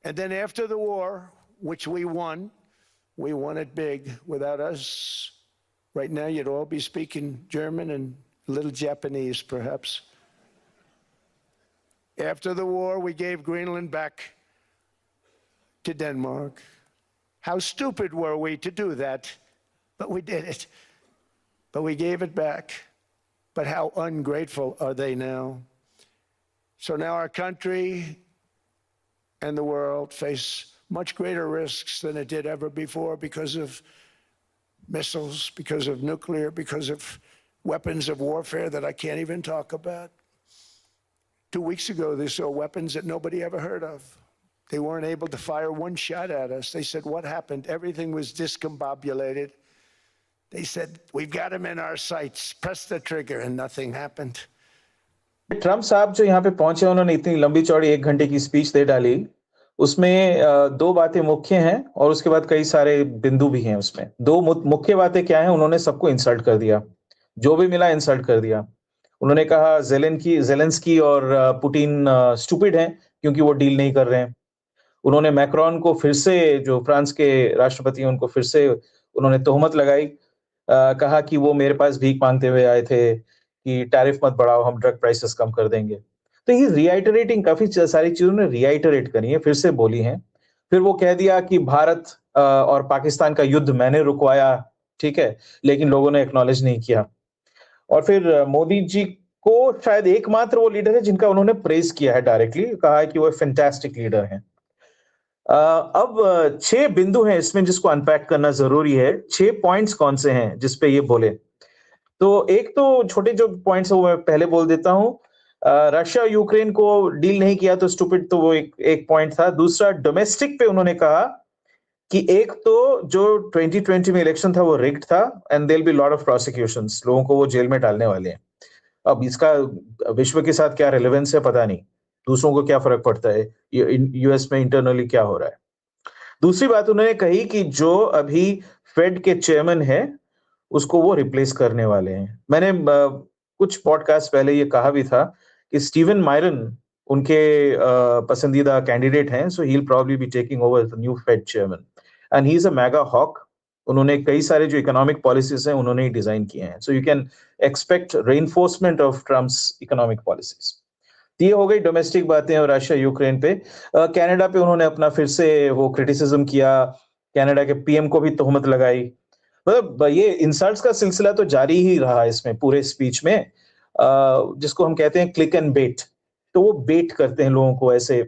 And then after the war, which we won it big. Without us, right now you'd all be speaking German and a little Japanese, perhaps. After the war, we gave Greenland back to Denmark. How stupid were we to do that? But we did it. But we gave it back. But how ungrateful are they now? So now our country and the world face much greater risks than it did ever before because of missiles, because of nuclear, because of weapons of warfare that I can't even talk about. 2 weeks ago, they saw weapons that nobody ever heard of. They weren't able to fire one shot at us. They said, what happened? Everything was discombobulated. They said, we've got them in our sights. Press the trigger, and nothing happened. Trump साहब जो यहाँ पे पहुंचे, उन्होंने इतनी लंबी चौड़ी 1 घंटे की स्पीच दे डाली। उसमें 2 बातें मुख्य हैं और उसके बाद कई सारे बिंदु भी हैं उसमें। 2 मुख्य बातें क्या हैं? उन्होंने सबको इंसल्ट कर दिया, जो भी मिला इंसल्ट कर दिया। उन्होंने कहा ज़ेलेंस्की और पुतिन स्टूपिड हैं क्योंकि वो डील नहीं कर रहे हैं। उन्होंने मैक्रोन को फिर से, जो फ्रांस के राष्ट्रपति हैं, उनको फिर से उन्होंने तोहमत लगाई, कहा कि वो मेरे पास भीख मांगते हुए आए थे कि टैरिफ मत बढ़ाओ, हम ड्रग प्राइसेस कम कर देंगे। तो ये रीआइटरेटिंग काफी सारी चीजों ने रीआइटरेट करी है, फिर से बोली हैं। फिर वो कह दिया कि भारत और पाकिस्तान का युद्ध मैंने रुकवाया, ठीक है, लेकिन लोगों ने एक्नॉलेज नहीं किया। और फिर मोदी जी को शायद एकमात्र वो लीडर है जिनका उन्होंने प्रेज किया है डायरेक्टली, कहा है कि वो फैंटास्टिक लीडर हैं। अब 6 बिंदु हैं इसमें जिसको अनपैक करना जरूरी है। 6 पॉइंट्स कौन से हैं जिसपे ये बोले? तो एक तो छोटे जो पॉइंट्स है वो मैं पहले बोल देता हूं। रशिया यूक्रेन को डील नहीं किया तो स्टूपिड, तो वो एक पॉइंट था। दूसरा, डोमेस्टिक पे उन्होंने कहा कि एक तो जो 2020 में इलेक्शन था वो रिग्ड था and there will be lot of prosecutions, लोगों को वो जेल में डालने वाले हैं। अब इसका विश्व के साथ क्या रिलेवेंस है पता नहीं, दूसरों को क्या फर्क पड़ता है यूएस में इंटरनली क्या हो रहा है। दूसरी बात उन्होंने कही कि जो अभी फेड के चेयरमैन है उसको वो रिप्लेस करने वाले हैं। मैंने कुछ पॉडकास्ट पहले ये कहा भी था कि स्टीवन मायरन उनके पसंदीदा कैंडिडेट हैं, so he will probably be taking over the new Fed chairman and he is a mega hawk. उन्होंने कई सारे जो इकोनॉमिक पॉलिसीज हैं उन्होंने ही डिजाइन किए हैं, so you can expect reinforcement of Trump's economic policies. ये हो गई डोमेस्टिक बातें और रशिया यूक्रेन पे। कनाडा पे उन्होंने अपना फिर से वो क्रिटिसिज्म किया, कनाडा के पीएम को भी तोहमत लगाई। मतलब ये इंसल्ट्स का सिलसिला तो जारी ही रहा इसमें पूरे स्पीच में, जिसको हम कहते हैं क्लिक एंड बेट। तो वो बेट करते हैं लोगों को ऐसे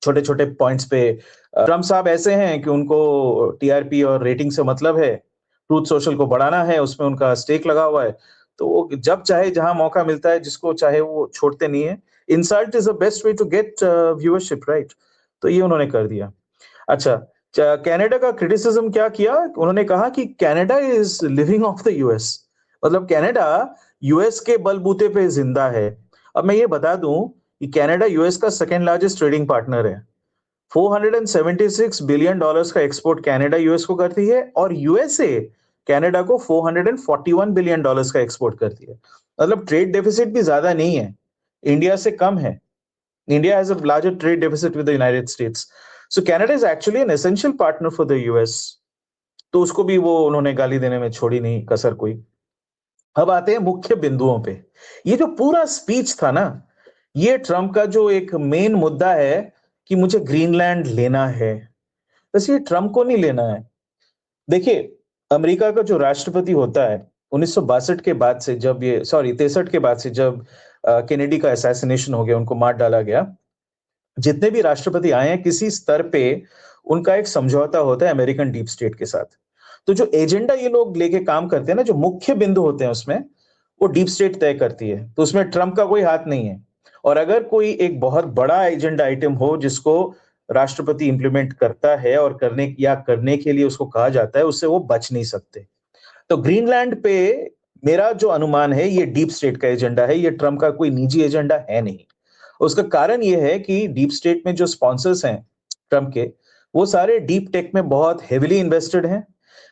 छोटे छोटे पॉइंट्स पे। ट्रम्प साहब ऐसे हैं कि उनको टीआरपी और रेटिंग से मतलब है, ट्रूथ सोशल को बढ़ाना है, उसमें उनका स्टेक लगा हुआ है, तो वो जब चाहे जहां मौका मिलता है जिसको चाहे वो छोड़ते नहीं है। Insult is the best way to get viewership, right? तो ये उन्होंने कर दिया। अच्छा, कनाडा का क्रिटिसिज्म क्या किया? उन्होंने कहा कि Canada is living of the US, मतलब कनाडा यूएस के बलबूते पे जिंदा है। अब मैं ये बता दूं कि कनाडा यूएस का सेकेंड लार्जेस्ट ट्रेडिंग पार्टनर है। $476 बिलियन का एक्सपोर्ट कनाडा यूएस को करती है और यूएसए कनाडा को $441 बिलियन का एक्सपोर्ट करती है। मतलब ट्रेड डेफिसिट भी ज्यादा नहीं है, इंडिया से कम है। India has a larger trade deficit with the United states, so Canada is actually an essential partner for the US. तो उसको भी वो उन्होंने गाली देने में छोड़ी नहीं कसर कोई। अब आते हैं मुख्य बिंदुओं पे। ये जो पूरा स्पीच था ना, ये ट्रम्प का जो एक मेन मुद्दा है कि मुझे ग्रीनलैंड लेना है, बस ये ट्रम्प को नहीं लेना है। देखिए, अमेरिका का जो राष्ट्रपति होता है 1962 के बाद से, जब ये 63 के बाद से जब केनेडी का असैसिनेशन हो गया, उनको मार डाला गया, जितने भी राष्ट्रपति आए हैं किसी स्तर पे उनका एक समझौता होता है अमेरिकन डीप स्टेट के साथ। तो जो एजेंडा ये लोग लेके काम करते हैं ना, जो मुख्य बिंदु होते हैं उसमें, वो डीप स्टेट तय करती है, तो उसमें ट्रम्प का कोई हाथ नहीं है। और अगर कोई एक बहुत बड़ा एजेंडा आइटम हो जिसको राष्ट्रपति इंप्लीमेंट करता है और करने के लिए उसको कहा जाता है, उससे वो बच नहीं सकते। तो ग्रीनलैंड पे मेरा जो अनुमान है ये डीप स्टेट का एजेंडा है, ये ट्रम्प का कोई निजी एजेंडा है नहीं। उसका कारण ये है कि डीप स्टेट में जो स्पॉन्सर्स हैं ट्रम्प के, वो सारे डीप टेक में बहुत हेविली इन्वेस्टेड हैं।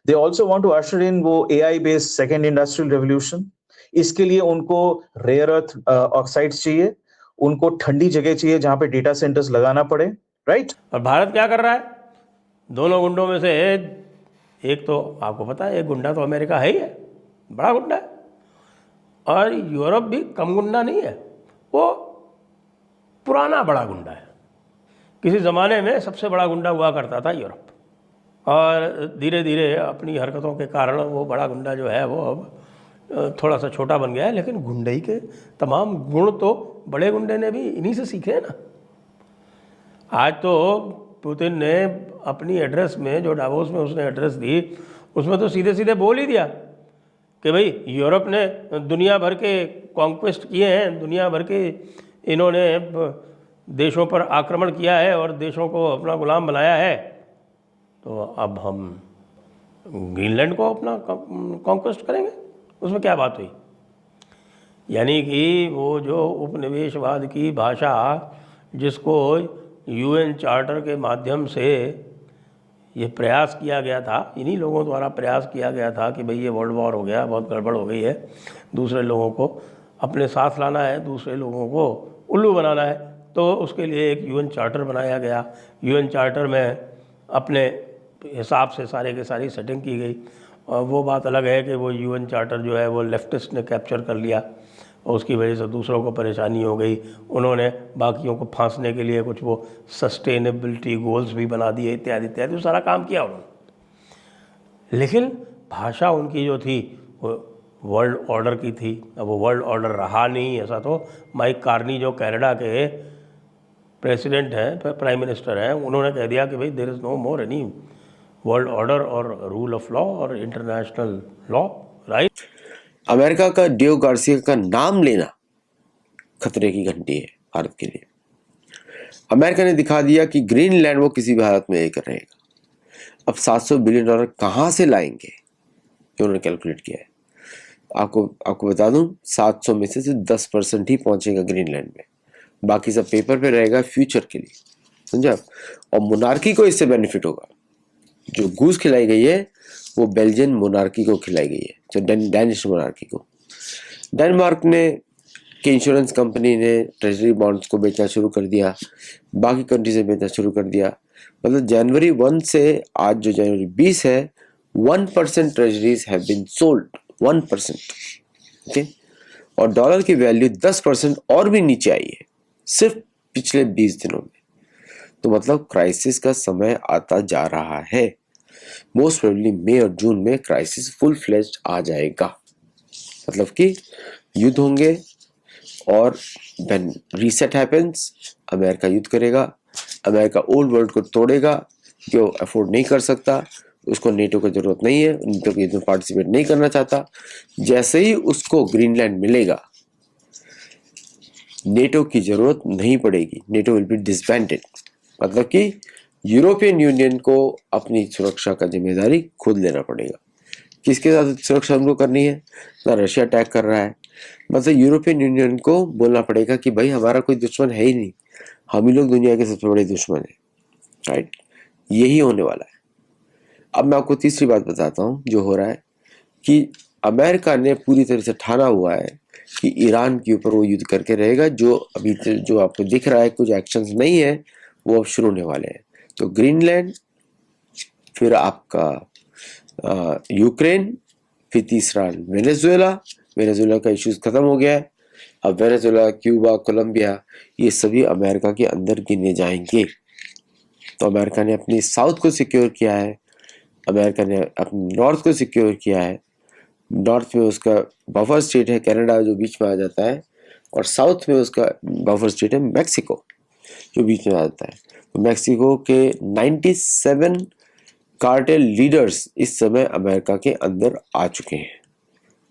दे ऑल्सो वांट टू अशर इन वो AI based second industrial revolution. इसके लिए उनको रेयर अर्थ ऑक्साइड्स चाहिए, उनको ठंडी जगह चाहिए जहां पे डेटा सेंटर्स लगाना पड़े, राइट। और भारत क्या कर रहा है? दोनों गुंडों में से एक तो आपको पता है, एक गुंडा तो अमेरिका है ही है, बड़ा गुंडा है, और यूरोप भी कम गुंडा नहीं है, वो पुराना बड़ा गुंडा है। किसी ज़माने में सबसे बड़ा गुंडा हुआ करता था यूरोप, और धीरे धीरे अपनी हरकतों के कारण वो बड़ा गुंडा जो है वो अब थोड़ा सा छोटा बन गया है, लेकिन गुंडई के तमाम गुण तो बड़े गुंडे ने भी इन्हीं से सीखे हैं ना। आज तो पुतिन ने अपनी एड्रेस में, जो डावोस में उसने एड्रेस दी, उसमें तो सीधे सीधे बोल ही दिया कि भाई यूरोप ने दुनिया भर के कॉन्क्वेस्ट किए हैं, दुनिया भर के इन्होंने देशों पर आक्रमण किया है और देशों को अपना गुलाम बनाया है, तो अब हम ग्रीनलैंड को अपना कॉन्क्वेस्ट करेंगे। उसमें क्या बात हुई? यानी कि वो जो उपनिवेशवाद की भाषा जिसको यूएन चार्टर के माध्यम से ये प्रयास किया गया था, इन्हीं लोगों द्वारा प्रयास किया गया था कि भाई ये वर्ल्ड वॉर हो गया, बहुत गड़बड़ हो गई है, दूसरे लोगों को अपने साथ लाना है, दूसरे लोगों को उल्लू बनाना है, तो उसके लिए एक यूएन चार्टर बनाया गया। यूएन चार्टर में अपने हिसाब से सारे के सारी सेटिंग की गई, और वो बात अलग है कि वो यूएन चार्टर जो है वो लेफ्टिस्ट ने कैप्चर कर लिया और उसकी वजह से दूसरों को परेशानी हो गई। उन्होंने बाकियों को फांसने के लिए कुछ वो सस्टेनेबिलिटी गोल्स भी बना दिए, इत्यादि इत्यादि, सारा काम किया उन्होंने। लेकिन भाषा उनकी जो थी वो वर्ल्ड ऑर्डर की थी। अब वो वर्ल्ड ऑर्डर रहा नहीं, ऐसा तो माइक कार्नी जो कनाडा के प्रेसिडेंट हैं, प्राइम मिनिस्टर हैं, उन्होंने कह दिया कि भाई there is no more any world order और रूल ऑफ लॉ और इंटरनेशनल लॉ, राइट। अमेरिका का डियो गार्सिया का नाम लेना खतरे की घंटी है भारत के लिए। अमेरिका ने दिखा दिया कि ग्रीनलैंड वो किसी भी हालत में लेकर रहेगा। अब $700 बिलियन कहाँ से लाएंगे, जो उन्होंने कैलकुलेट किया है। आपको बता दूं, 700 में से 10% ही पहुंचेगा ग्रीनलैंड में, बाकी सब पेपर पे रहेगा फ्यूचर के लिए, समझा। और मोनार्की को इससे बेनिफिट होगा। जो घूस खिलाई गई है वो बेल्जियन मोनार्की को खिलाई गई है, जो डैनिश मोनार्की को। डेनमार्क ने के इंश्योरेंस कंपनी ने ट्रेजरी बॉन्ड्स को बेचना शुरू कर दिया, बाकी कंट्री से बेचना शुरू कर दिया। मतलब जनवरी 1 से आज जो जनवरी 20 है, 1% treasuries have been sold, 1%, okay. और डॉलर की वैल्यू 10% और भी नीचे आई है सिर्फ पिछले 20 दिनों में। तो मतलब क्राइसिस का समय आता जा रहा है। मोस्ट प्रोबेबली मई और जून में क्राइसिस फुल फ्लेज्ड आ जाएगा। मतलब कि युद्ध होंगे, और व्हेन रीसेट हैपेंस, अमेरिका युद्ध करेगा। अमेरिका ओल्ड वर्ल्ड को तोड़ेगा, जो अफोर्ड नहीं कर सकता, उसको नेटो की जरूरत नहीं है, नेटो के युद्ध में पार्टिसिपेट नहीं करना चाहता। जैसे ही उसको ग्रीनलैंड मिलेगा, नेटो की जरूरत नहीं पड़ेगी, नेटो विल बी डिसबैंडेड। मतलब कि यूरोपियन यूनियन को अपनी सुरक्षा का जिम्मेदारी खुद लेना पड़ेगा। किसके साथ सुरक्षा उनको करनी है? ना रशिया अटैक कर रहा है, मतलब यूरोपियन यूनियन को बोलना पड़ेगा कि भाई हमारा कोई दुश्मन है ही नहीं, हम ही लोग दुनिया के सबसे बड़े दुश्मन हैं, राइट। यही होने वाला है। अब मैं आपको तीसरी बात बताता हूँ जो हो रहा है, कि अमेरिका ने पूरी तरह से ठाना हुआ है कि ईरान के ऊपर वो युद्ध करके रहेगा। जो अभी जो आपको दिख रहा है कुछ एक्शंस नहीं है, वो अब शुरू होने वाले हैं। तो ग्रीनलैंड, फिर आपका यूक्रेन, फिर तीसरा वेनेजुएला का इश्यूज खत्म हो गया है। अब वेनेजुएला, क्यूबा, कोलंबिया, ये सभी अमेरिका के अंदर गिने जाएंगे। तो अमेरिका ने अपनी साउथ को सिक्योर किया है, अमेरिका ने अपनी नॉर्थ को सिक्योर किया है। नॉर्थ में उसका बफर स्टेट है कनाडा, जो बीच में आ जाता है, और साउथ में उसका बफर स्टेट है मैक्सिको, जो बीच में आ जाता है। तो मैक्सिको के 97 कार्टेल लीडर्स इस समय अमेरिका के अंदर आ चुके हैं,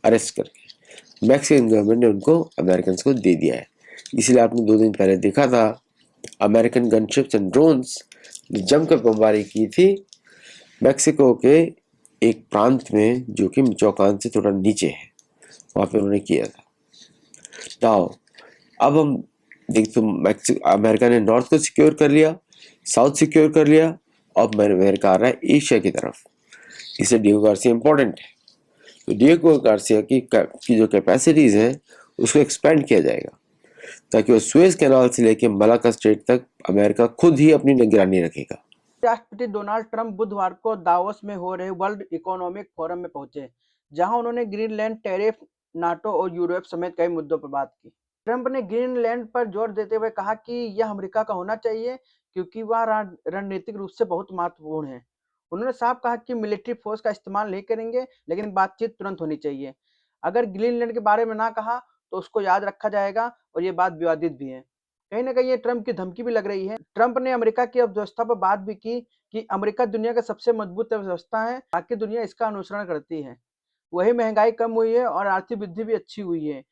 अरेस्ट करके। मैक्सिकन गवर्नमेंट ने उनको अमेरिकन को दे दिया है। इसलिए आपने 2 दिन पहले देखा था अमेरिकन गनशिप्स एंड ड्रोन्स ने जमकर बमबारी की थी मैक्सिको के एक प्रांत में, जो कि मिचोकान से थोड़ा नीचे है, वहां पे उन्होंने किया था। नाउ अब हम देखते, अमेरिका ने नॉर्थ को सिक्योर कर लिया, साउथ सिक्योर कर लिया, अब अमेरिका आ रहा है एशिया की तरफ। इसलिए डिएगो गार्सिया इंपॉर्टेंट है। तो डिएगो गार्सिया की जो कैपेसिटीज हैं उसको एक्सपेंड किया जाएगा। ताकि वो सुएज कैनाल से लेकर मलाक्का स्ट्रेट तक अमेरिका खुद ही अपनी निगरानी रखेगा। राष्ट्रपति डोनाल्ड ट्रंप बुधवार को दावोस में हो रहे वर्ल्ड इकोनॉमिक फोरम में पहुंचे, जहां उन्होंने ग्रीनलैंड, टैरिफ, नाटो और यूरोप समेत कई मुद्दों पर बात की। ट्रंप ने ग्रीनलैंड पर जोर देते हुए कहा कि यह अमेरिका का होना चाहिए क्योंकि वह रणनीतिक रूप से बहुत महत्वपूर्ण है। उन्होंने साफ कहा कि मिलिट्री फोर्स का इस्तेमाल नहीं करेंगे, लेकिन बातचीत तुरंत होनी चाहिए। अगर ग्रीनलैंड के बारे में ना कहा तो उसको याद रखा जाएगा और ये बात विवादित भी है। कहीं ना कहीं ये ट्रंप की धमकी भी लग रही है। ट्रंप ने अमेरिका की अर्थव्यवस्था पर बात भी की कि अमेरिका दुनिया का सबसे मजबूत अर्थव्यवस्था है, बाकी दुनिया इसका अनुसरण करती है। वही महंगाई कम हुई है और आर्थिक वृद्धि भी अच्छी हुई है।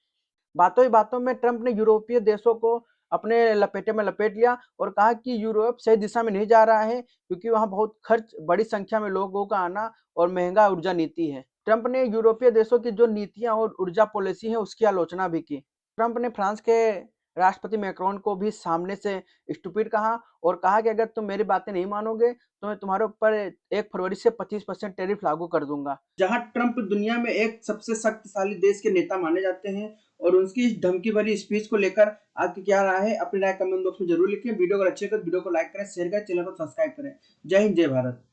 बातों ही बातों में ट्रंप ने यूरोपीय देशों को अपने लपेटे में लपेट लिया और कहा कि यूरोप सही दिशा में नहीं जा रहा है क्योंकि वहां बहुत खर्च, बड़ी संख्या में लोगों का आना और महंगा ऊर्जा नीति है। ट्रंप ने यूरोपीय देशों की जो नीतियां और ऊर्जा पॉलिसी है उसकी आलोचना भी की। ट्रंप ने फ्रांस के राष्ट्रपति मैक्रोन को भी सामने से स्टूपिड कहा और कहा कि अगर तुम मेरी बातें नहीं मानोगे तो मैं तुम्हारे ऊपर 1 फरवरी से 25% टैरिफ लागू कर दूंगा। जहां ट्रंप दुनिया में एक सबसे शक्तिशाली देश के नेता माने जाते हैं और उनकी इस धमकी भरी स्पीच को लेकर आपकी क्या राय है, अपनी राय कमेंट बॉक्स में जरूर लिखें। वीडियो अगर अच्छे लगे तो वीडियो को लाइक करें, शेयर करें, चैनल को सब्सक्राइब करें। जय हिंद, जय भारत।